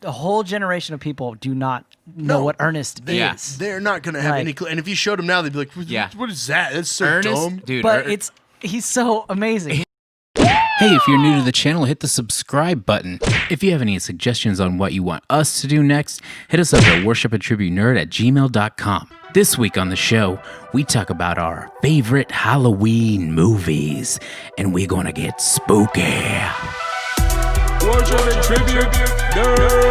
The whole generation of people do not know what earnest is. They're not going to have any clue. And if you showed them now, they'd be like, what is that? That's so Ernest, dumb. Dude, but he's so amazing. Hey, if you're new to the channel, hit the subscribe button. If you have any suggestions on what you want us to do next, hit us up at worshipattributenerd@gmail.com. This week on the show, we talk about our favorite Halloween movies, and we're gonna get spooky. Worship and Tribute Nerd.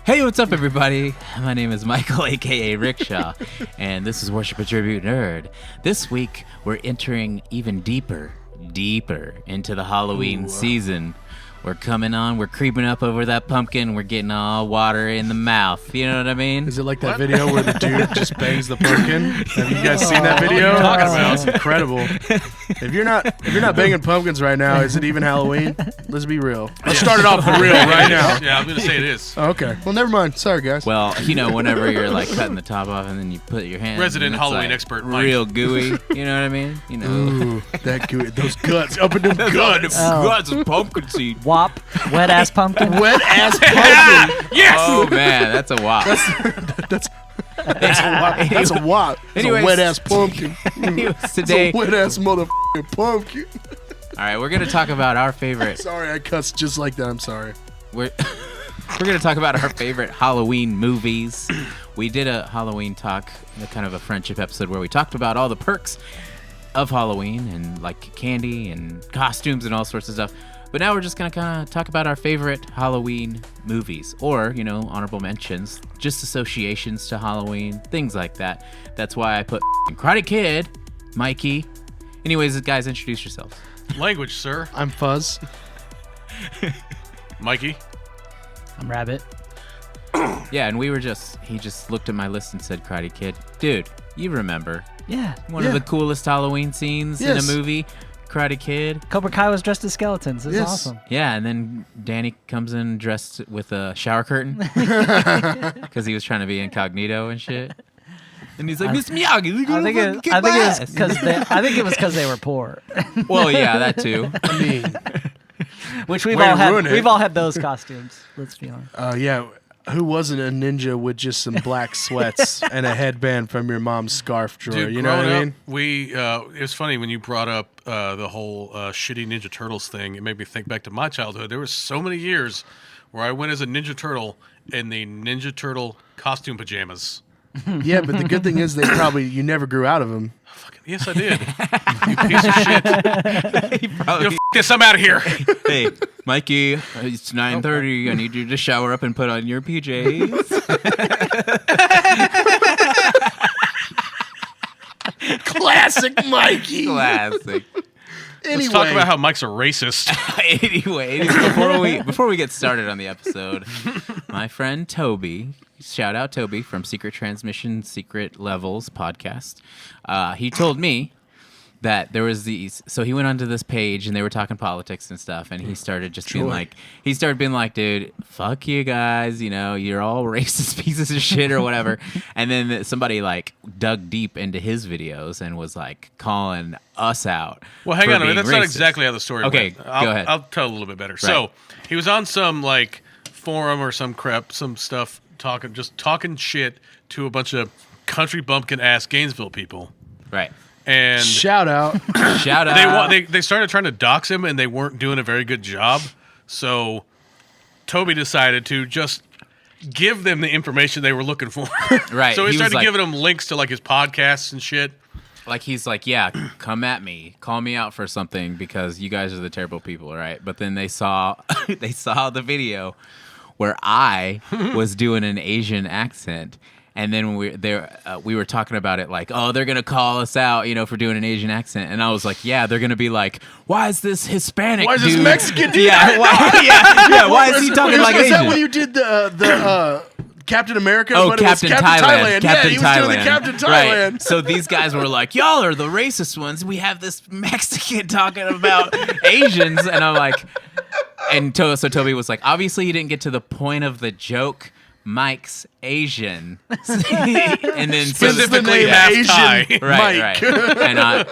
Hey, what's up, everybody? My name is Michael, a.k.a. Rickshaw, and this is Worship and Tribute Nerd. This week, we're entering even deeper into the Halloween season. We're creeping up over that pumpkin, we're getting all water in the mouth, you know what I mean? Is it like that video where the dude just bangs the pumpkin? Have you guys seen that video? What are you talking about? It's incredible. If you're not banging pumpkins right now, is it even Halloween? Let's be real. Let's start it off for real right now. Yeah, I'm going to say it is. Oh, okay. Well, never mind. Sorry, guys. Well, you know, whenever you're like cutting the top off and then you put your hand Resident and it's Halloween like expert, Mike. real gooey, you know what I mean? You know. Ooh, that gooey. Those guts. Up in them guts. Guts of pumpkin seed. WAP, wet ass pumpkin. Wet ass pumpkin. Yes! Oh man, that's a wop. That's a wop. That's a wop. That's Anyways. a wet ass pumpkin. Anyways, It's today, a wet ass motherfucking pumpkin. all right, we're gonna talk about our favorite. Sorry, I cussed just like that. I'm sorry. We're gonna talk about our favorite Halloween movies. We did a Halloween talk, kind of a friendship episode where we talked about all the perks of Halloween and like candy and costumes and all sorts of stuff. But now we're just gonna kind of talk about our favorite Halloween movies, or honorable mentions, just associations to Halloween, things like that. That's why I put Karate Kid, Mikey. Anyways, guys, introduce yourselves. Language, sir. I'm Fuzz. Mikey. I'm Rabbit. Yeah, and he just looked at my list and said Karate Kid. Dude, you remember Yeah. one of the coolest Halloween scenes in a movie? Karate Kid. Cobra Kai was dressed as skeletons. It's awesome. Yeah, and then Danny comes in dressed with a shower curtain because he was trying to be incognito and shit. And he's like, Miss Miyagi, we're gonna fucking kick my ass." I think it was because they were poor. Well, yeah, that too. I mean, Which we've Way all to ruin had. it. We've all had those costumes. Let's be honest. yeah. Who wasn't a ninja with just some black sweats and a headband from your mom's scarf drawer? Dude, You know what I mean? it was funny when you brought up the whole shitty Ninja Turtles thing. It made me think back to my childhood. There were so many years where I went as a Ninja Turtle in the Ninja Turtle costume pajamas. Yeah, but the good thing is you never grew out of them. Yes, I did. You piece of shit. F this, I'm out of here. Hey, Mikey, it's 9:30. I need you to shower up and put on your PJs. Classic Mikey. Classic. Anyway, Let's talk about how Mike's a racist. Anyway, before we get started on the episode, my friend Toby, shout out Toby from Secret Transmission, Secret Levels podcast. He told me that there was these. So he went onto this page and they were talking politics and stuff, and he started just being like, dude, fuck you guys, you're all racist pieces of shit or whatever. And then somebody like dug deep into his videos and was like calling us out. Well, hang for on a minute. being That's not racist. exactly how the story went. Okay, go ahead. I'll tell a little bit better. So he was on some like forum or some crap, some stuff, talking shit to a bunch of country bumpkin ass Gainesville people. Right. And shout out. Shout out. They started trying to dox him, and they weren't doing a very good job. So Toby decided to just give them the information they were looking for. Right. So he was started like, giving them links to like his podcasts and shit. like he's like, yeah, come at me, call me out for something because you guys are the terrible people, right? But then they saw the video where I was doing an Asian accent. And then we were talking about it like, oh, they're going to call us out, for doing an Asian accent. And I was like, yeah, they're going to be like, why is this Hispanic Why is dude? this Mexican dude? Yeah, why is he talking like Is Asian? that when you did the Captain America? Oh, but it was Captain Thailand. Yeah, he was doing the Captain Thailand. Right. So these guys were like, y'all are the racist ones. We have this Mexican talking about Asians. And I'm like, So Toby was like, obviously you didn't get to the point of the joke. Mike's Asian, and then Specifically name half Asian Thai. Mike.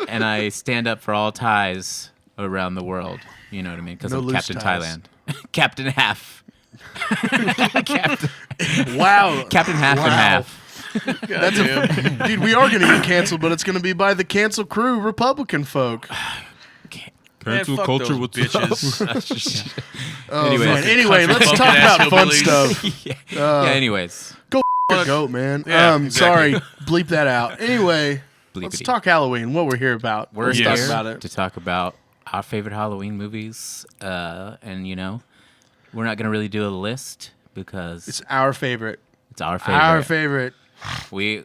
and I stand up for all ties around the world. You know what I mean? Because No I'm loose Captain ties. Thailand, Captain Half, Wow. Captain Half and Half. That's dude, we are going to get canceled, but it's going to be by the cancel crew, Republican folk. Cancel culture with bitches. Oh, Anyways. man. Anyway, Country let's talk bumpkin ass about fun hillbillies. stuff. yeah. Anyways, Go your goat, man. Yeah, exactly. Sorry, bleep that out. Anyway, let's Bleepity. talk Halloween. What we're here about. we're Let's here talk about it. to talk about our favorite Halloween movies, and we're not gonna really do a list because It's our favorite. it's our favorite. Our favorite. We,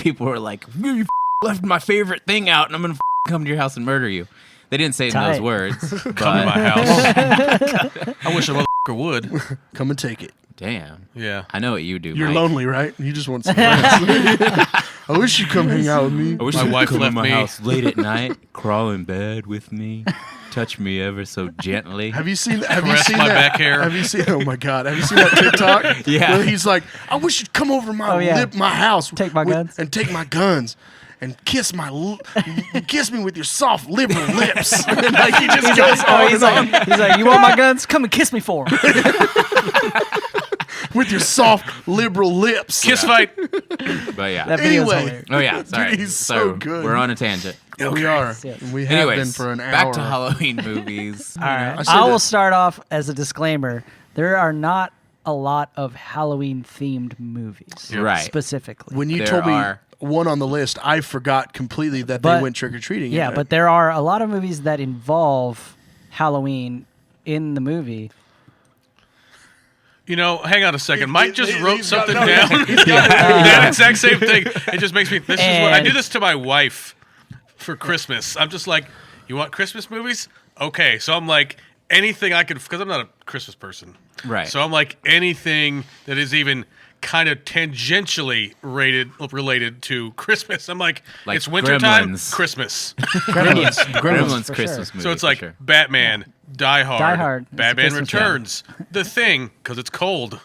people are like, you left my favorite thing out, and I'm gonna come to your house and murder you. They didn't say it in Tight. those words, Come to but my house. I wish a motherfucker would. Come and take it. damn, Yeah. I know what you do. You're Mike. lonely, right? You just want some friends. I wish you'd come hang out with me. I wish My you'd wife come left to my me. house late at night, crawl in bed with me, touch me ever so gently. Have you seen? Have you Caress seen my that? back hair. Have you seen? Oh my God! Have you seen that TikTok? Yeah. Where he's like, I wish you'd come over my my house, Take my guns. and take my guns, and kiss kiss me with your soft liberal lips. And like he just goes on He's and on like, you want my guns? Come and kiss me for 'em." with your soft liberal lips. Kiss fight. But yeah. That video's Anyway. hilarious. Oh yeah, sorry. he's so good. We're on a tangent. Yeah, we are. Yes. And we have Anyways, been for an hour. back to Halloween movies. All right. I say I will that- start off as a disclaimer. There are not a lot of Halloween themed movies. Right. Specifically. When you There told me are- one on the list, I forgot completely that they But- went trick or treating. Yeah, but there are a lot of movies that involve Halloween in the movie. Hang on a second. Mike just wrote he's got- something no, down. he's got- That exact same thing. It just makes me. This is what I And- do this to my wife for Christmas. I'm just like, you want Christmas movies? Okay, so I'm like anything I could because I'm not a Christmas person. Right. So I'm like anything that is even kind of tangentially related to Christmas. I'm like it's wintertime, Gremlins. Christmas. Gremlins for Christmas sure. movie. So it's for like sure. Batman, Die Hard, Die Hard is a Batman Christmas Returns, The Thing because it's cold.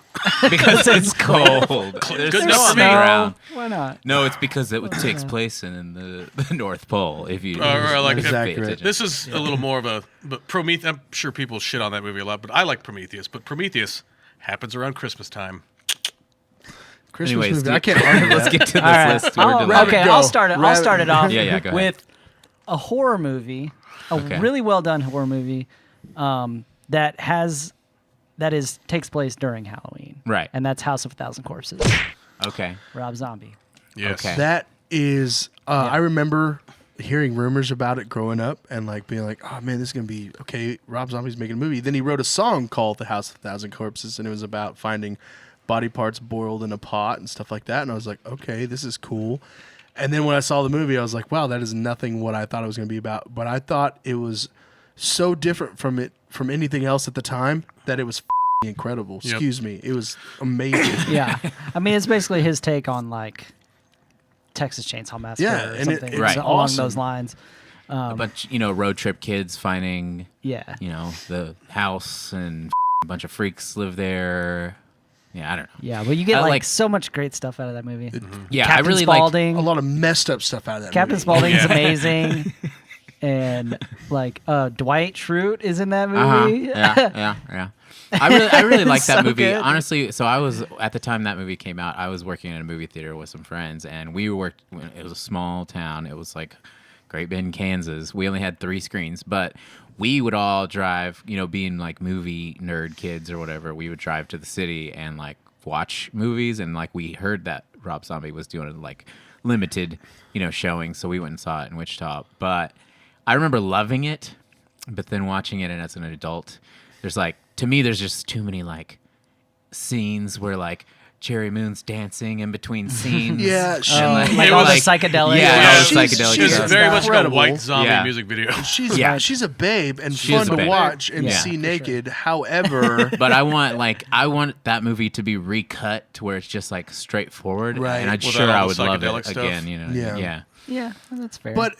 because it's cold. There's Good no enough for me. snow around. Why not? No, it's because it takes place in the North Pole. If you Or like just pay Exactly. attention. This is a little more of a but Prometheus. I'm sure people shit on that movie a lot, but I like Prometheus. But Prometheus happens around Christmas time. Christmas Anyways, movie. dude, I can't argue let's that. get to this All right. list. We're I'll- delayed. okay, Go. I'll start it. I'll Rabbit- start it off Yeah, go ahead. with a horror movie, a Okay. really well done horror movie that takes place during Halloween. Right. And that's House of a Thousand Corpses. Okay. Rob Zombie. Yes. Okay. That is, I remember hearing rumors about it growing up and like being like, oh man, this is gonna be okay. Rob Zombie's making a movie. Then he wrote a song called "The House of a Thousand Corpses," and it was about finding body parts boiled in a pot and stuff like that. And I was like, okay, this is cool. And then when I saw the movie, I was like, wow, that is nothing what I thought it was gonna be about. But I thought it was so different from anything else at the time that it was incredible. Yep. Excuse me, it was amazing. Yeah. I mean, it's basically his take on like Texas Chainsaw Massacre Yeah, or and something it's Right. along awesome. those lines. A bunch, road trip kids finding, Yeah. the house and a bunch of freaks live there. Yeah, I don't know. Yeah, but you get I like like- so much great stuff out of that movie. Yeah, Captain I really like. Spaulding. A lot of messed up stuff out of that Captain movie. Spaulding's Yeah. amazing. And like Dwight Schrute is in that Uh-huh. movie. Yeah. I really like that So movie. good. Honestly, so I was at the time that movie came out, I was working in a movie theater with some friends, and we worked. It was a small town. It was like Great Bend, Kansas. We only had 3 screens, but we would all drive. Being like movie nerd kids or whatever, we would drive to the city and like watch movies, and like we heard that Rob Zombie was doing a like limited, showing, so we went and saw it in Wichita. But I remember loving it, but then watching it, and as an adult, to me, there's just too many like scenes where like Cherry Moon's dancing in between scenes. Yeah, she- Like It all was the psychedelic. Yeah, Yeah, all the she's- psychedelic She's stuff. very much like a Incredible. white zombie Yeah. music video. She's a babe and She is fun a to babe. watch and Yeah. see For naked. However, But I want that movie to be recut to where it's just like straightforght, Right. and I'm Without sure all I the would love psychedelic it stuff. again. Yeah. Yeah. Yeah, that's fair. But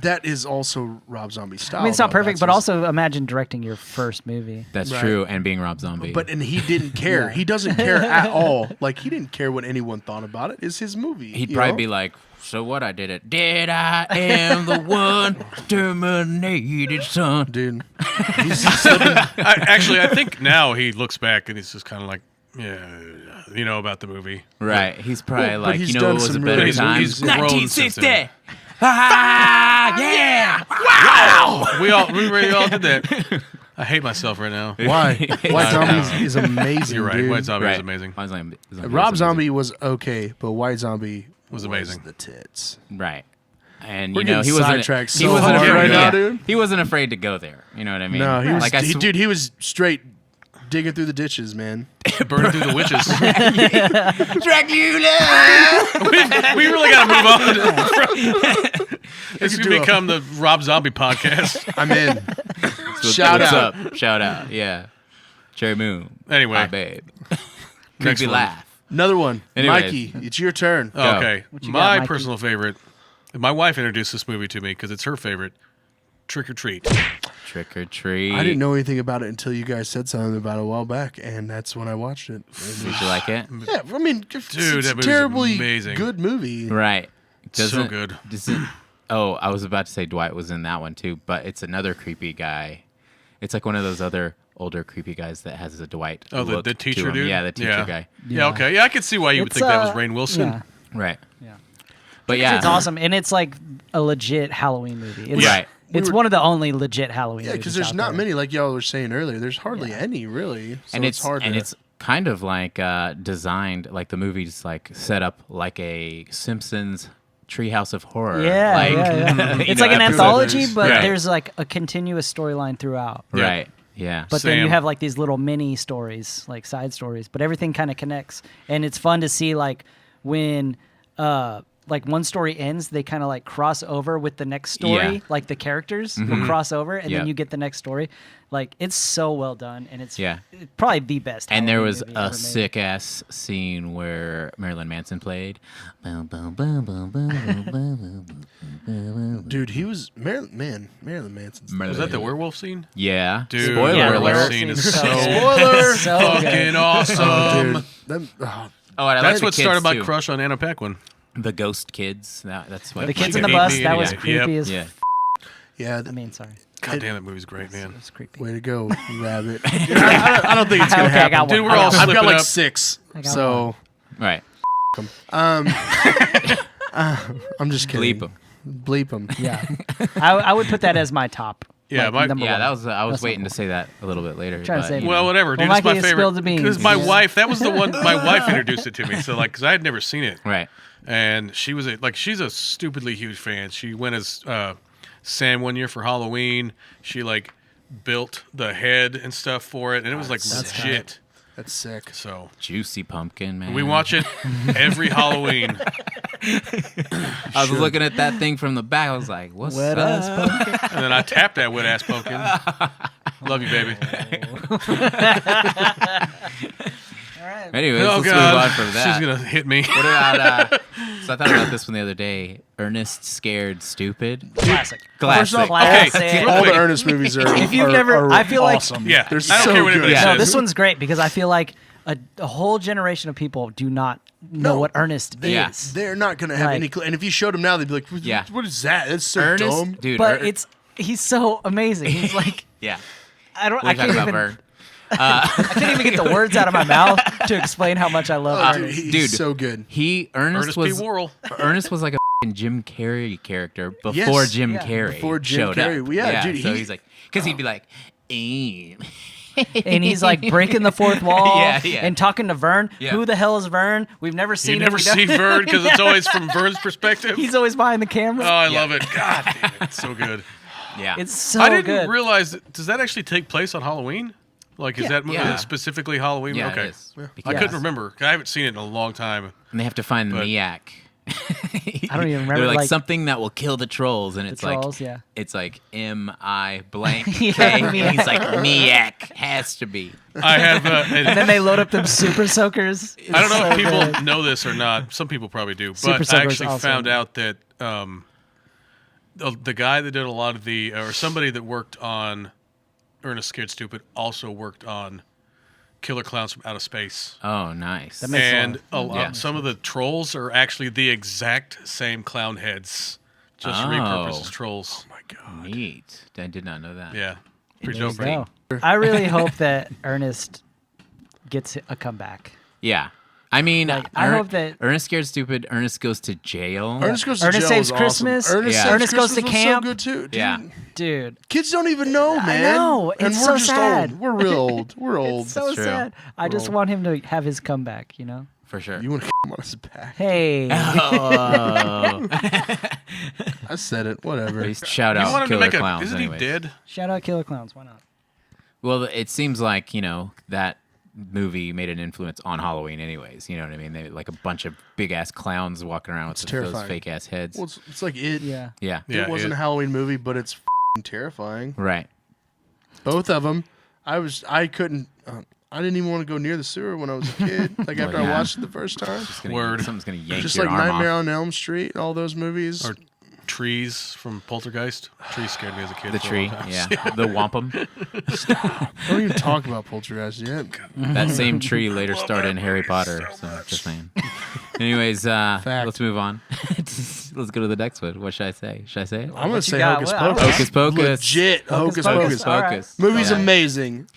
that is also Rob Zombie's style. I mean, it's not though. perfect, That's but his- also imagine directing your first movie. That's Right. true, and being Rob Zombie. and he didn't care. He doesn't care at all. Like he didn't care what anyone thought about it. It's his movie. he'd you probably know? be like, "So what? I did it. Did I am the one terminated son." dude. He's slipping. I think now he looks back and he's just kind of like, yeah, about the movie. Right? He's probably Well, but like, he's it done was a some better really time. he's grown since 1960. then. Ah, yeah! Wow! We really all did that. I hate myself right now. Why? White Zombie is amazing. You're right. Dude. White Zombie Right. is amazing. Rob Zombie was okay, but White Zombie Was amazing. The tits. Right. And We're he getting wasn't sidetracked he so wasn't hard afraid, right now, yeah. dude. He wasn't afraid to go there. You know what I mean? No, he was. like He was straight digging through the ditches, man. Burning through the witches. Dracula. we really got to move on. This could could do a- become the Rob Zombie podcast. I'm in. Shout Shout out. Shout out. Yeah. Cherry Moon. Anyway. Hi, babe. Next Creepy one. laugh. Another one. Anyways. Mikey, it's your turn. Okay. you got, My Mikey? personal favorite. My wife introduced this movie to me because it's her favorite. Trick or Treat. Trick or treat. I didn't know anything about it until you guys said something about it a while back, and that's when I watched it. Did you like it? Yeah, I mean, Dude, it's that a movie's terribly amazing. good movie. Right. So good. Oh, I was about to say Dwight was in that one too, but it's another creepy guy. It's like one of those other older creepy guys that has a Dwight. Oh, look the to teacher him. dude? Yeah, the teacher guy. Yeah, okay. Yeah, I could see why you would It's, think that was Rainn Wilson. Yeah. Right. Yeah. But yeah, It's awesome, and it's like a legit Halloween movie. It's, Right. It's one of the only legit Halloween Yeah, movies. because there's out not there. many, like y'all were saying earlier. There's hardly any, really. So and it's hard to... it's kind of like designed like the movie's like set up like a Simpsons Treehouse of Horror. Yeah, like, yeah. you It's know, like an episodes. anthology, but Right. there's like a continuous storyline throughout. Yeah. Right. Yeah. But then you Sam. have like these little mini stories, like side stories, but everything kind of connects, and it's fun to see like when like one story ends, they kind of like cross over with the next story, Yeah. like the characters will cross over, and Yep. then you get the next story. Like it's so well done, and it's Yeah. probably the best. And there Halloween was movie ever a made. sick ass scene where Marilyn Manson played. Dude, he was... Marilyn Manson's... Was that the werewolf scene? Yeah. Dude, Spoiler Yeah, the alert. werewolf alert. scene is So so good. Spoiler! So good. fucking awesome. Dude, oh, Oh, and I like That's the what kids, started my too. crush on Anna Paquin. The ghost kids. That's what The kids She in the ate bus, me that was anyway. creepy Yep. as Yeah. yeah, I mean, sorry, God damn, that movie's great, man. it was creepy. way to go, rabbit. I don't think it's going to Okay, I happen. got one. Dude, we're I all got one. I've got slipping like up. 6, got so... Right. I'm just kidding. Bleep them. Bleep them. Yeah, I would put that as my top. Yeah, like, number Yeah, one. that was. I was That's waiting not to say that a little bit later. Trying to but, save you it. Well, know. whatever, dude. Well, It's my Mikey, you favorite. spilled the beans. Because my Yeah. wife, that was the one, my wife introduced it to me. So, like, because I had never seen it. Right. And she was, she's a stupidly huge fan. She went as Sam one year for Halloween. She, like, built the head and stuff for it. And it was, like, legit. That's sick. So, Juicy pumpkin, man. we watch it every Halloween. I was looking at that thing from the back. I was like, "What's Wet up?" ass pumpkin. And then I tapped that wet ass pumpkin. Love you, baby. Anyways, Oh, let's move God. on from that. She's going to hit me. What about? So I thought about this one the other day. Ernest Scared Stupid. Classic. Classic. Okay, Classic. All the quick. Ernest movies are. If you've are- never- are I feel like- awesome. Yeah, they're I don't so care what good. anybody No, says. this one's great because I feel like a whole generation of people do not know No. what Ernest Yeah. is. They're not going to have Like- any clue. And if you showed them now, they'd be like, Yeah. what is that? That's so Ernest, dumb. dude. But he's so amazing. He's like yeah. I We're can't talking about even Vern. I can't even get the words out of my mouth to explain how much I love Oh, dude, Ernest. he's Dude. so good. Ernest Ernest P. was Worrell. Ernest was like a f***ing Jim Carrey character before Yes. Jim Yeah. Carrey Before Jim showed Carrey. up. Well, yeah, dude, so he- he's like, because he'd be like, aim. And he's like breaking the fourth wall Yeah, yeah. and talking to Vern. Yeah. Who the hell is Vern? We've never seen You him. never We don't- see Vern because it's always from Vern's perspective. He's always behind the Oh, camera. I love it. God damn it. It's so good. Yeah. It's so I didn't good. realize, does that actually take place on Halloween? Like, is Yeah. that movie Yeah. specifically Halloween? yeah, Okay. it is. I Because- couldn't remember. I haven't seen it in a long time. And they have to find the But- Miak I don't even remember. They're like something that will kill the trolls, and it's trolls, like yeah. it's like M.I. blank. Yeah, K. And Miak. he's like Miak has to be. I have. And then they load up them super soakers. I don't know It's if so people good. know this or not. Some people probably do, Super but I Soaker's actually awesome. found out that the guy that did a lot of the, or somebody that worked on Ernest Scared Stupid, also worked on Killer Clowns from Outer Space. Oh, nice. That makes And Yeah. some of the trolls are actually the exact same clown heads, just repurposed as trolls. my God. Neat. I did not know that. Yeah, pretty There you dope. go. I really hope that Ernest gets a comeback. Yeah. I mean, Like, I hope that- Ernest Scared Stupid. Ernest goes to jail. Ernest Goes to Ernest Jail Saves was awesome. Christmas. Ernest, Yeah. Saves Ernest Goes to Christmas was Camp. So good too. Dude. Yeah. Dude, Kids don't even know, man. know. And It's we're so just sad. old. We're real old. We're old. it's so true. sad. I just want him to have his comeback, you know? For sure. You want to on his back? Hey. Oh. I said it. Whatever. At least shout You out want him to Killer make a? Clowns. Isn't anyways. he dead? Shout out Killer Clowns. Why not? Well, it seems like, that movie made an influence on Halloween anyways. You know what I mean? They like a bunch of big-ass clowns walking around with those terrifying. fake-ass heads. Well, it's like it. Yeah. Yeah. Yeah, It wasn't it- a Halloween movie, but it's terrifying. Right. Both of them. I couldn't. I didn't even want to go near the sewer when I was a kid. Like after yeah. I watched it the first time. Word. Something's going to yank Just your like arm Nightmare off. on Elm Street and all those movies. Or trees from Poltergeist. Trees scared me as a kid. The for a tree. long time. Yeah. The wampum. Don't even talk about Poltergeist yet. That same tree later starred in Harry Potter. So just saying. Anyways, let's move on. Let's go to the next one. What should I say? Should I say it? I'm gonna you say got? Hocus Well, I don't Pocus. Hocus Pocus. Legit Hocus Pocus. All right. Pocus. Movie's Yeah. amazing.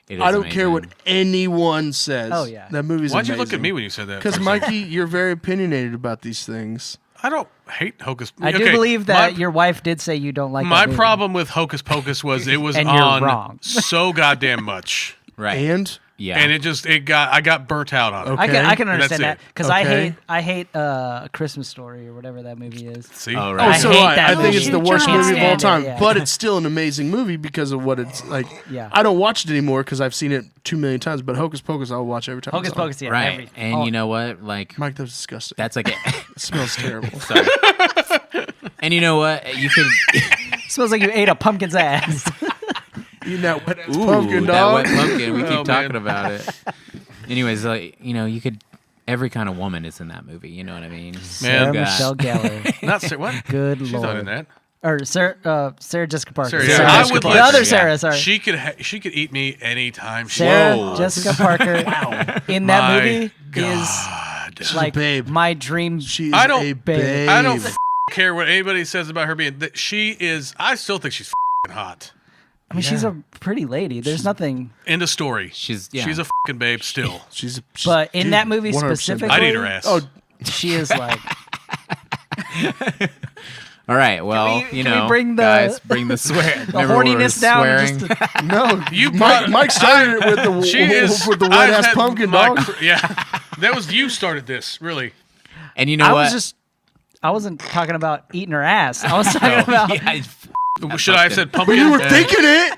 It is I don't care what amazing. anyone says. Oh, yeah. That movie's Why'd amazing. you look at me when you said that? Because first? Mikey, you're very opinionated about these things. I don't hate Hocus. I do okay, believe that my- your wife did say you don't like My that movie. problem with Hocus Pocus was it was And you're on wrong. so goddamn much, Right. And yeah. and I got burnt out on it. Okay. I can And that's understand that it. because Okay. I hate A Christmas Story or whatever that movie is. See, Oh, oh, right. so hate I that think it's movie. the worst Can't movie of all stand it, time, yeah. but it's still an amazing movie because of what it's like. Yeah. I don't watch it anymore because I've seen it 2 million times. But Hocus Pocus, I'll watch every time. Hocus it's on. Pocus, yeah. Right. every- And oh, you know what? Like, Mike, that was disgusting. that's like It smells terrible. Sorry. And you know what? You could. smells like you ate a pumpkin's ass. Eating that wet ass Ooh, pumpkin, that dog. wet pumpkin. We keep Oh, talking man. about it. Anyways, like, you could. Every kind of woman is in that movie. You know what I mean? Sarah Man. Michelle Gellar. not say what? Good She's lord. not in that. Or Sarah Jessica Parker. Sarah, Sarah yeah. I Jessica would Parker. the other Yeah. Sarah, sorry. She could eat me anytime. Sarah Whoa. Jessica Parker in that My movie God. is like babe. my dream. She is I don't- a babe. I don't care what anybody says about her being. She is. I still think she's hot. I mean, she's a pretty lady. There's nothing. End of story. She's She's a babe still. She's But in dude, that movie 100% specifically, I'd eat her ass. Oh, she is like. All right. Well, Can we bring the- guys, bring the swear. The Remember when we were horniness down. swearing? Just to, no. You Mike, brought- Mike started it with the She is with the I've wet ass had pumpkin, my dog. Yeah, that was you started this. Really. And you know I what? I wasn't talking about eating her ass. I was talking about. Yeah, Should I have said pumpkin? But you were Yeah. thinking it.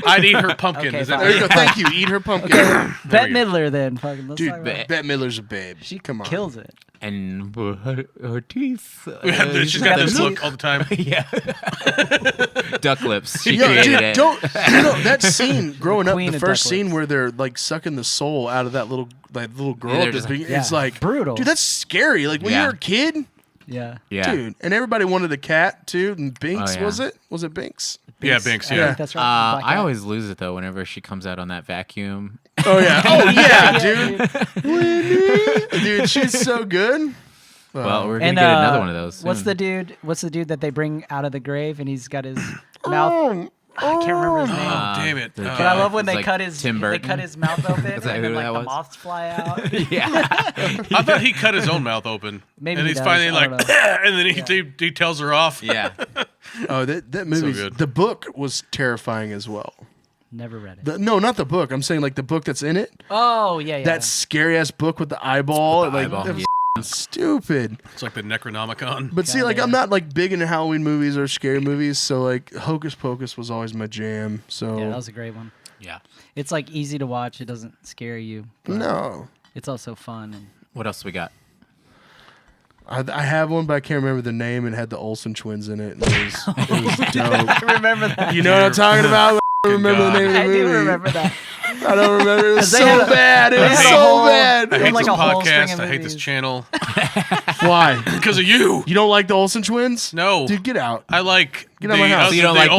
I'd eat her pumpkin. Okay, Is that fine. There you go. Thank you. Eat her pumpkin. Bette we go. Midler, then. Fucking, let's talk Dude, about Bette Midler's a babe. She Come on. kills it. and her teeth. She's got this look all the time. Yeah. Duck lips. She Yo, created dude, it. that scene growing up, Queen the of first duck scene lips. where they're like sucking the soul out of that little girl. Yeah, they're at the just beginning, like- it's Yeah. like Brutal. dude. That's scary. Like when Yeah. you were a kid, Yeah. Yeah. dude, and everybody wanted a cat too. And Binks Oh, yeah. was it? Was it Binks? Yeah, Binks. I Yeah. think that's right. Black I Cat. always lose it though whenever she comes out on that vacuum. Oh yeah. Oh yeah, Yeah, dude. Dude, she's so good. Well, we're gonna And get another one of those. What's soon. the dude? What's the dude that they bring out of the grave and he's got his mouth? I can't remember his name. Oh, damn it. the- But I love when It's they like cut his Tim they Burton. cut his mouth open and that then who like that the was? moths fly out. Yeah. I thought he cut his own mouth open. Maybe and he he's does, finally I like, don't know. and then he tells her off. Yeah. Oh, that movie. good. The book was terrifying as well. Never read it. No, not the book. I'm saying like the book that's in it. Oh yeah, yeah. That scary ass book with the eyeball. Like eyeball, that was yeah. stupid. It's like the Necronomicon. But see, like yeah. I'm not like big into Halloween movies or scary movies, so like Hocus Pocus was always my jam. So yeah, that was a great one. Yeah. It's like easy to watch. It doesn't scare you. But no. It's also fun. And What else we got? I have one, but I can't remember the name. It had the Olsen twins in it. And it was dope. I remember that. You know what I'm talking about? I don't remember the name of the I movie. do remember that. I don't remember. It was so they had a- bad. It they was had a so whole- bad. I hate like this a whole string podcast. of I hate this movies. channel Why? because of you. You don't like the Olsen twins? No, dude, get out. I like. Get out of my house. So you don't like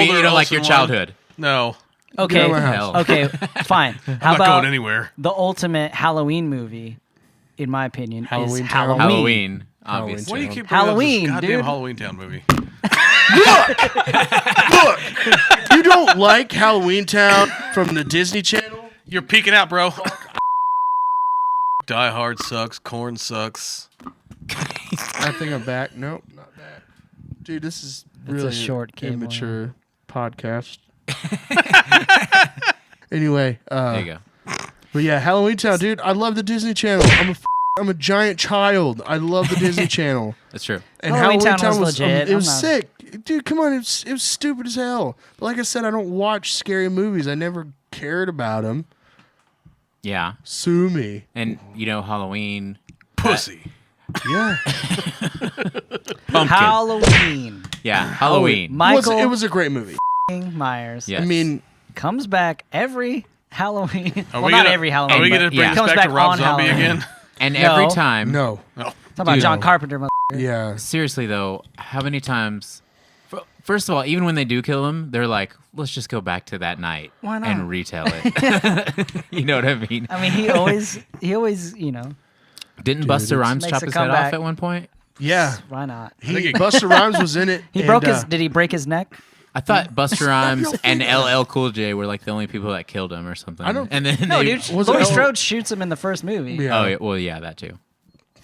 your Olsen childhood. One. No, Okay. out of my house. Okay. Fine. How I'm not about going anywhere. the ultimate Halloween movie? In my opinion, Halloween is Town. Halloween. Halloween, obviously. Why do you keep Halloween, bringing up this dude. goddamn Halloween Town movie? Look, you don't like Halloween Town from the Disney Channel? You're peeking out, bro. Die Hard sucks. Corn sucks. I think I'm back. Nope, not back. Dude, this is It's really a short cable. immature podcast. Anyway, There you go. but yeah, Halloween Town, dude. I love the Disney Channel. I'm a giant child. I love the Disney Channel. That's true. And Halloween Town was legit. it was I'm not- sick, dude. Come on, it was stupid as hell. But like I said, I don't watch scary movies. I never cared about them. Yeah. Sue me. And, Halloween. Pussy. Yeah, Pumpkin. Halloween. Yeah, Halloween. Michael it was a great movie. Myers Yes. I mean, comes back every Halloween. Are well, we not gonna, every Halloween. Are we but going to bring yeah. this Comes back, back to Rob on Zombie Halloween. again? And No. every time. no. Talk about Dude. John Carpenter. Yeah, Seriously, though, how many times... First of all, even when they do kill him, they're like, let's just go back to that night Why not? and retell it. You know what I mean? I mean, he always, Didn't Busta Rhymes makes chop a his head comeback. off at one point? yeah. why not? Busta Rhymes was in it. He and, broke his. Did he break his neck? I thought Busta Rhymes your and finger. LL Cool J were like the only people that killed him or something. I don't- And then No, they, dude. Was it Laurie L- Strode shoots him in the first movie. Yeah. Oh, yeah, well, yeah, that too.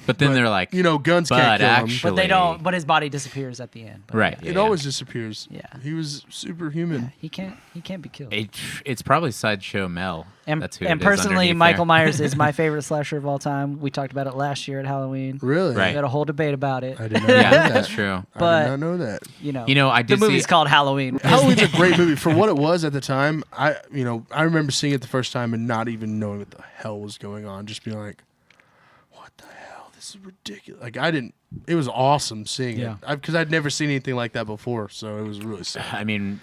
But then they're like, guns but can't kill him. actually, But they don't. But his body disappears at the end. But right? It yeah, always disappears. Yeah. He was superhuman. He can't be killed. It's probably Sideshow Mel. And, That's who. and it is personally, underneath Michael there. Myers is my favorite slasher of all time. We talked about it last year at Halloween. Really? Right. We had a whole debate about it. I did not know Yeah, that. that's true. I But- did not know that. I did the movie's see. called Halloween. Halloween's a great movie for what it was at the time. I remember seeing it the first time and not even knowing what the hell was going on. Just being like, "What the hell? This is ridiculous!" Like it was awesome seeing Yeah. it because I'd never seen anything like that before. So it was really sick. I mean,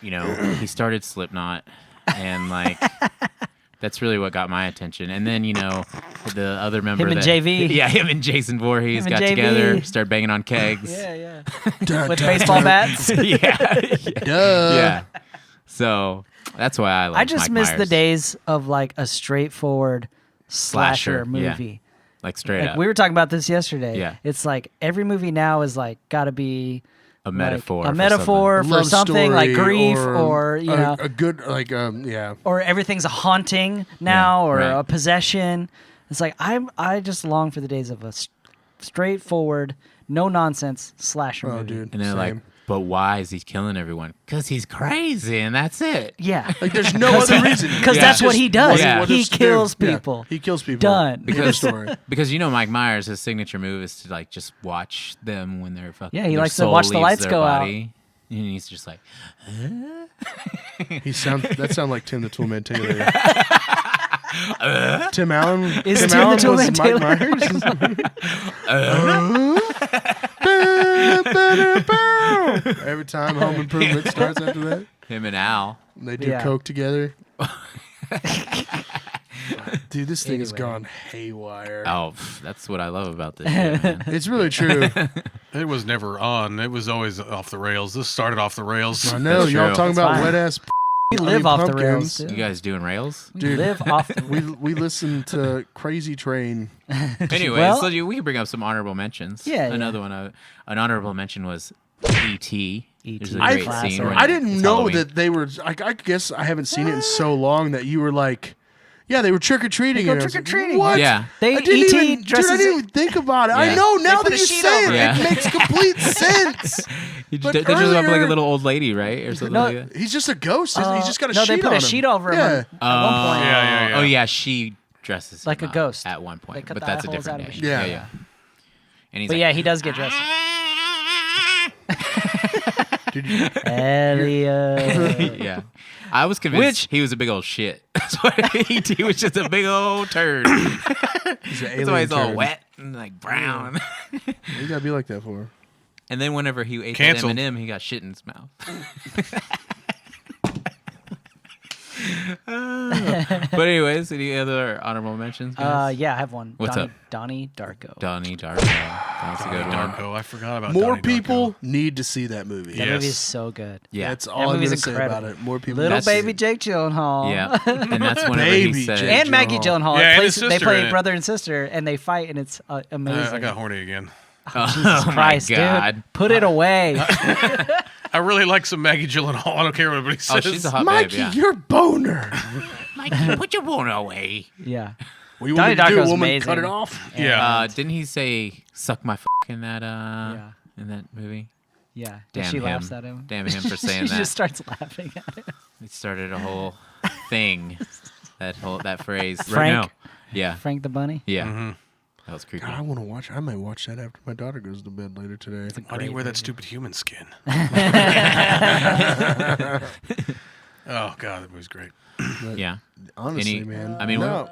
he started Slipknot, and like that's really what got my attention. And then the other member, Him and that, JV. yeah, him and Jason Voorhees Him and got JV. together, started banging on kegs. Yeah. Dun, With dun, baseball dun. bats. yeah, Duh. yeah. So that's why I like. I just Mike miss Myers. the days of like a straightforward slasher yeah. movie. Like straight Like up, we were talking about this yesterday. Yeah. It's like every movie now is like got to be a like, metaphor. a for metaphor A for love something like story grief or a good yeah. or everything's a haunting now Yeah, or right. a possession. It's like I just long for the days of a straightforward, no nonsense slasher Oh, movie. dude. And they're like, Same. but why is he killing everyone? Because he's crazy, and that's it. Yeah. Like there's no other reason. Because Yeah. that's what he does. Yeah. What He does to kills do? Yeah. people. He kills people. Done. Because- story. Because Mike Myers, his signature move is to like just watch them when they're fucking. Yeah, he their likes to soul watch the leaves lights their go out. body, and he's just like, That sound like Tim the Toolman Taylor. Tim Allen Is Tim Tim the Allen Toolman was Taylor? Mike Myers. Every time Home Improvement starts after that, him and Al. they do Yeah. coke together. Dude, this thing has Anyway. gone haywire. Oh, that's what I love about this shit, man. It's really true. It was never on. It was always off the rails. This started off the rails. I know That's y'all true. talking That's about fine. wet ass. We live off the pumpkins. rails. Too. You guys doing rails? We Dude. live off the We listen to Crazy Train. Anyway, Well- so we can bring up some honorable mentions. Yeah, Another one. An honorable mention was E.T. There's a I- great Classic. scene. when I didn't it's know Halloween. that they were. I guess I haven't seen it in so long that you were like, yeah, they were trick or treating. They go trick-or-treating. What? Yeah. They I didn't E.T. even, dude, dresses. I didn't even think about it. I Yeah. know now put that a you sheet say it, over it. it makes complete sense. He But just, they just up like a earlier- little old lady, right, or something No, like that. He's just a ghost. He's just got a no, sheet they put on a him. sheet over him Yeah. at one point. Yeah. Oh yeah, she dresses Like him a up ghost. at one They point, cut but the that's a eye holes different out of name. his sheet. And he's But like, yeah, he does get dressed. Elliot. Yeah. I was convinced he was a big old shit. That's what he was just a big old turd. He's an That's why he's all turd. wet and like brown. You gotta be like that for. And then whenever he ate Canceled. that M&M, he got shit in his mouth. But anyways, any other honorable mentions? Guys? Yeah, I have one. What's up? Donnie Darko. Donnie Darko. That's a good one. Darko. I forgot about More Donnie people Darko. need to see that movie. That Yes. movie is so good. Yeah. That's all I'm movie's gonna say about incredible. it. More people. Little need to see baby it. Jake Gyllenhaal. Yeah. And that's whenever Baby he said... Jake. And Maggie Gyllenhaal. Yeah, and It his they sister play in it. brother and sister, and they fight, and it's amazing. I got horny again. Jesus Christ, my God. dude. Put it away. I really like some Maggie Gyllenhaal. I don't care what anybody Oh, says. she's a hot Mikey, babe, yeah. you're boner. Mikey, put your boner away. Yeah. What do you Donnie want me to do, Darko's woman? amazing. Cut it off. Yeah. Didn't he say "suck my f*** in that in that movie? Yeah. Damn she him! laughs at him. Damn him for saying she that. just starts laughing at him. He started a whole thing. That phrase. Right Frank? now. Yeah. Frank the Bunny. Yeah. Mm-hmm. That was creepy. God, I want to watch. I might watch that after my daughter goes to bed later today. Why do you Great wear that movie. stupid human skin? Oh God, that movie's great. Yeah. Honestly, Any- man. I mean, no,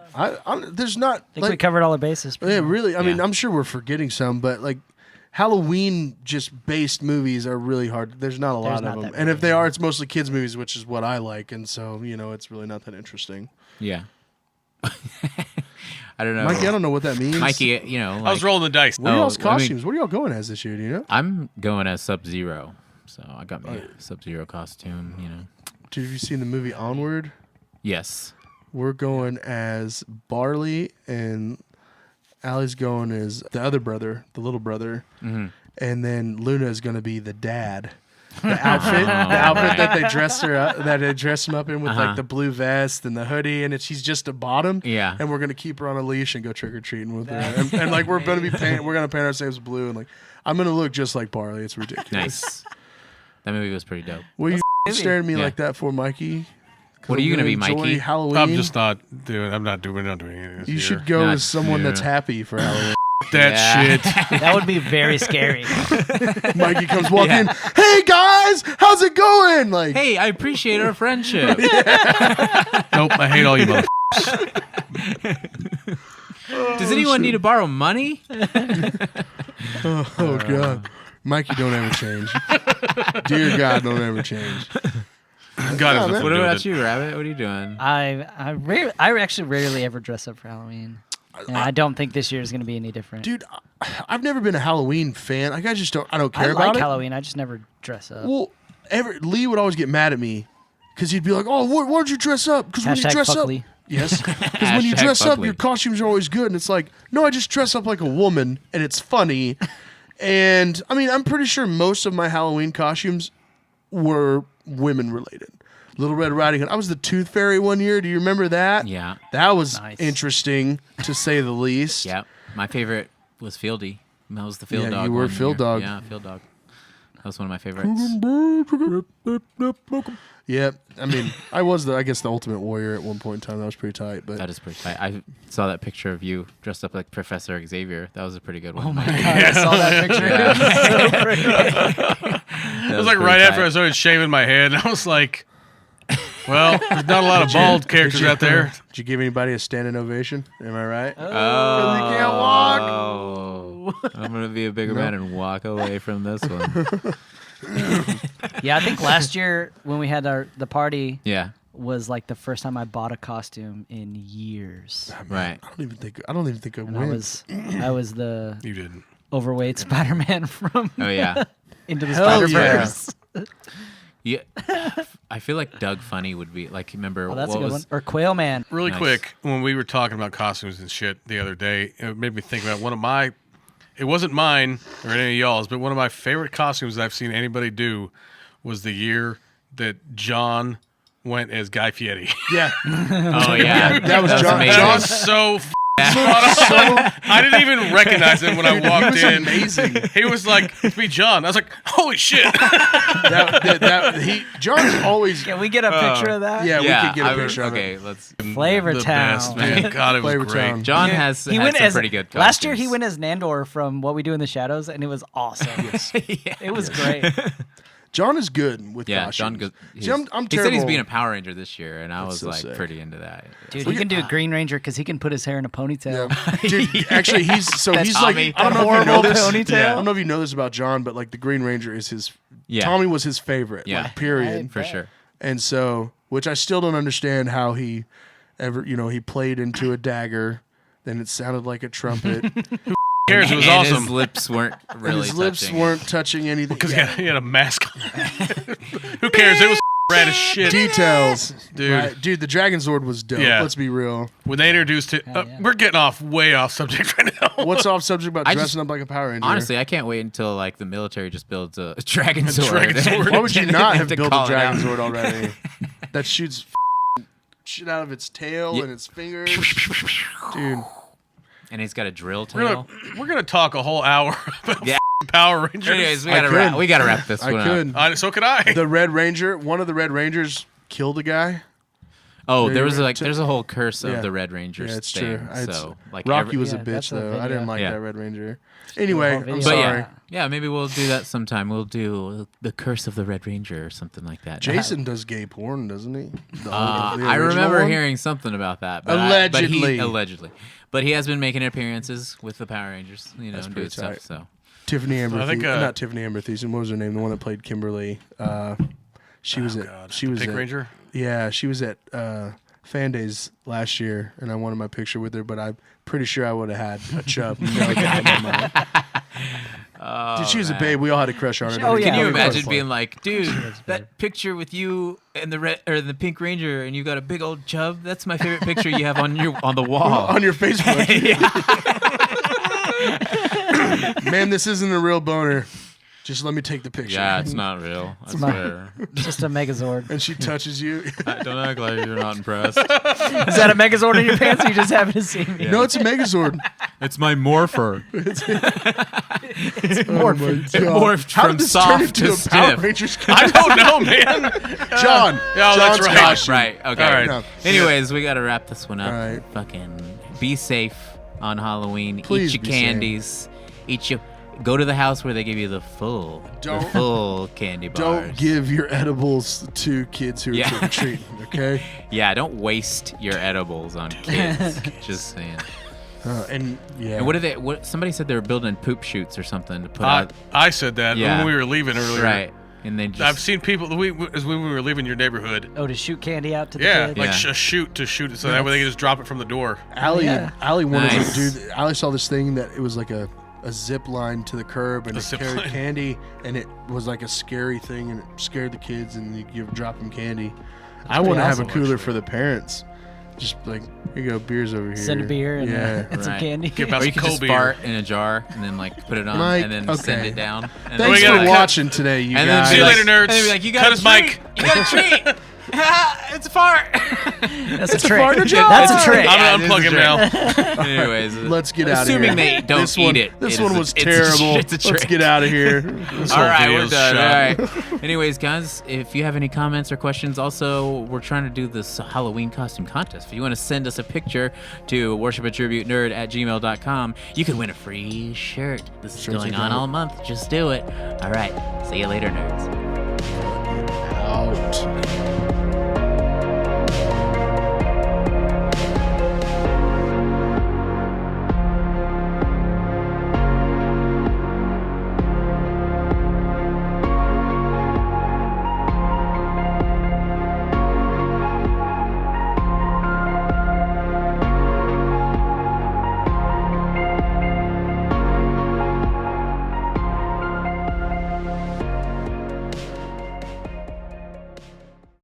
there's not. I think we covered all the bases. Yeah, really. I mean, Yeah. I'm sure we're forgetting some, but like Halloween just based movies are really hard. There's not a There's lot not of them, that and many. if they are, it's mostly kids movies, which is what I like, and so it's really not that interesting. Yeah. I don't know. Mikey, I don't know what that means. Mikey, I was rolling the dice. what are y'all's Oh, let me- costumes? What are y'all going as this year? Do you know? I'm going as Sub-Zero. So I got my Sub-Zero costume, Have you seen the movie Onward? Yes. We're going as Barley, and Allie's going as the other brother, the little brother, Mm-hmm. and then Luna is going to be the dad. The outfit that they dress her up, that they dress him up in with like the blue vest and the hoodie, and she's just a bottom. Yeah. And we're gonna keep her on a leash and go trick or treating with her, and like we're gonna paint ourselves blue, and like I'm gonna look just like Barley. It's ridiculous. Nice. That movie was pretty dope. What are you staring at me Yeah. like that for, Mikey? 'Cause What are you I'm gonna be, enjoy Mikey? Halloween. I'm just not doing. We're not doing anything. This You year. should go Not as someone that's here. happy for Halloween. That Yeah. shit. That would be very scary. Mikey comes walking Yeah. in. Hey guys, how's it going? Like, Hey, I appreciate our friendship. Nope. I hate all you mother. Does anyone need to borrow money? oh god, Mikey, don't ever change. Dear God, don't ever change. God, has man. nothing What to do about with it. you, Rabbit? What are you doing? I actually rarely ever dress up for Halloween. And I don't think this year is going to be any different. Dude, I've never been a Halloween fan. Like, I don't care I about like it. Halloween. I just never dress up. Well, Lee would always get mad at me because he'd be like, "Oh, why'd you dress up?" Because when you Hashtag dress fuck up, Lee. yes, because when you Hashtag dress fuck up, Lee. your costumes are always good, and it's like, no, I just dress up like a woman, and it's funny. And I mean, I'm pretty sure most of my Halloween costumes were women related. Little Red Riding Hood. I was the Tooth Fairy one year. Do you remember that? Yeah. That was Nice. interesting to say the least. Yeah. My favorite was Fieldy. That was the Field Yeah, Dog. you were one Field year. Dog. Yeah, Field Dog. That was one of my favorites. Yeah, I mean, I was I guess the Ultimate Warrior at one point in time. That was pretty tight. But That is pretty tight. I saw that picture of you dressed up like Professor Xavier. That was a pretty good one. Oh my God, I saw that picture. It was like right after I started shaving my head, and I was like, "Well, there's not a lot of bald characters out there." did you give anybody a standing ovation? Am I right? Oh, you can't walk. I'm gonna be a bigger man and walk away from this one. Yeah, I think last year when we had the party Yeah. was like the first time I bought a costume in years. Right. I don't even think I And went. I was the You didn't. overweight Spider-Man from Oh yeah. Into the Hell Spider-Verse. Yeah. I feel like Doug Funny would be like. Remember Oh, that's what a good was? one. Or Quail Man. Really Nice. quick, when we were talking about costumes and shit the other day, it made me think about one of my. It wasn't mine or any of y'all's, but one of my favorite costumes that I've seen anybody do was the year that John went as Guy Fieri. Yeah, Oh yeah. that was John. amazing. That was so I didn't even recognize him when I walked in. amazing. He was like, "It's me, John." I was like, "Holy shit!" John's always. Can we get a picture of that? Yeah, Yeah. we could get a picture of okay. it. Let's. Flavor The Town. best, man. God, it was Flavor great. Town. John had some pretty good costumes. Last year he went as Nandor from What We Do in the Shadows, and it was awesome. It was great. John is good with Yeah, costumes. John goes. See, I'm terrible. He said he's being a Power Ranger this year, and I That's was so like sick. pretty into that. Dude, he can do a Green Ranger because he can put his hair in a ponytail. Yeah. Dude, actually, he's Tommy. like, I don't know if you horrible know this. ponytail. I don't know if you know this about John, but like the Green Ranger is his. Yeah. Tommy was his favorite. Yeah. Like, period. For sure. And so, which I still don't understand how he ever, he played into a dagger, then it sounded like a trumpet. Who cares? It was And awesome. His lips weren't really and his lips touching. weren't touching anything. Because he had a mask on. Who cares? It was rad as shit. Details, Dude. Right. Dude, the Dragon Sword was dope. Yeah. Let's be real. When they introduced it, yeah. we're getting way off subject right now. What's off subject about I dressing just- up like a Power Ranger? Honestly, I can't wait until like the military just builds a dragon sword. dragon sword. why would you not have To built call a it Dragon out. Sword already? That shoots shit out of its tail Yeah. and its fingers. Dude, And he's got a drill We're tail. gonna talk a whole hour about Yeah. Power Rangers. Anyways, I could. we gotta wrap this I one up. could. So could I. The Red Ranger, one of the Red Rangers killed a guy. Oh, Yeah, there was you're like right. there's a whole curse of Yeah. the Red Rangers Yeah, it's thing. true. It's- So like Rocky was a Yeah, bitch that's a though. I video. didn't like Yeah. that Red Ranger. Anyway, whole I'm video. But sorry. yeah, maybe we'll do that sometime. We'll do the curse of the Red Ranger or something like that. Jason does gay porn, doesn't he? The I original remember one? hearing something about that. But Allegedly. allegedly. But he has been making appearances with the Power Rangers, That's and pretty doing stuff. tight. So Tiffany Amber. I think, not Tiffany Amber Thiessen. What was her name? The one that played Kimberly. She was at. God. She was Pink at, Ranger. Yeah, she was at Fan Days last year, and I wanted my picture with her, but I'm pretty sure I would have had a chub. No doubt in my mind. Dude, she was a babe. We all had a crush on her. Oh, yeah. can you we imagine both being like, dude, that picture with you and the red or the Pink Ranger, and you got a big old chub? That's my favorite picture you have on the wall. on your Facebook? Man, this isn't a real boner. Just let me take the picture. Yeah, it's not real. I swear. Just a Megazord. And she touches you. Don't act like you're not impressed. Is that a Megazord in your pants? Or you just happen to see me? No, it's a Megazord. It's my morpher. Morphin. Morphed How from did this turn soft into to a Power stiff. Rangers? I don't know, man. John. Oh, that's John's right. costume. Right. Okay. All right. No. Anyways, we got to wrap this one up. All right. Fucking be safe on Halloween. Please Eat your be safe. candies. Eat your. Go to the house where they give you the full candy bars. Don't give your edibles to kids who are Yeah. trick or treating. Okay. Yeah, don't waste your edibles on kids. Just saying. And yeah. And what are they? What somebody said they were building poop chutes or something to put out. I said that Yeah. when we were leaving earlier. Right. And then just. I've seen people when we were leaving your neighborhood. Oh, to shoot candy out to the Yeah, kids? like Yeah. a shoot to shoot it so that way they can just drop it from the door. Allie, Yeah. Allie wanted Nice. to do. Allie saw this thing that it was like a zip line to the curb and A it zip carried line. candy and it was like a scary thing and it scared the kids and you drop them candy. I want to have a awesome. cooler for the parents. Just like, here you go, beer's over here. Send a beer and, yeah. and some Right. candy. Give out or you some could just cold fart beer. in a jar and then like put it on Mike, and then okay. send it down. And Thanks we for gotta cut- watching today, you And then guys. See you like- later, nerds. And then be like, you got Cut a his treat. mic. You got a treat. It's a fart. That's It's a a trick. fart in a jar. That's a trick. I'm Yeah, gonna unplug it is him a now. Anyways, Let's get out of here. assuming they don't This eat one, it. This it one is a- was it's a- terrible. it's a Let's trick. get out of here. This All whole right, we're video's done. shot. All right. Anyways, guys, if you have any comments or questions, also we're trying to do this Halloween costume contest. If you want to send us a picture to worshipatributenerd@gmail.com, you could win a free shirt. This is Shirts going are on dope. all month. Just do it. All right. See you later, nerds.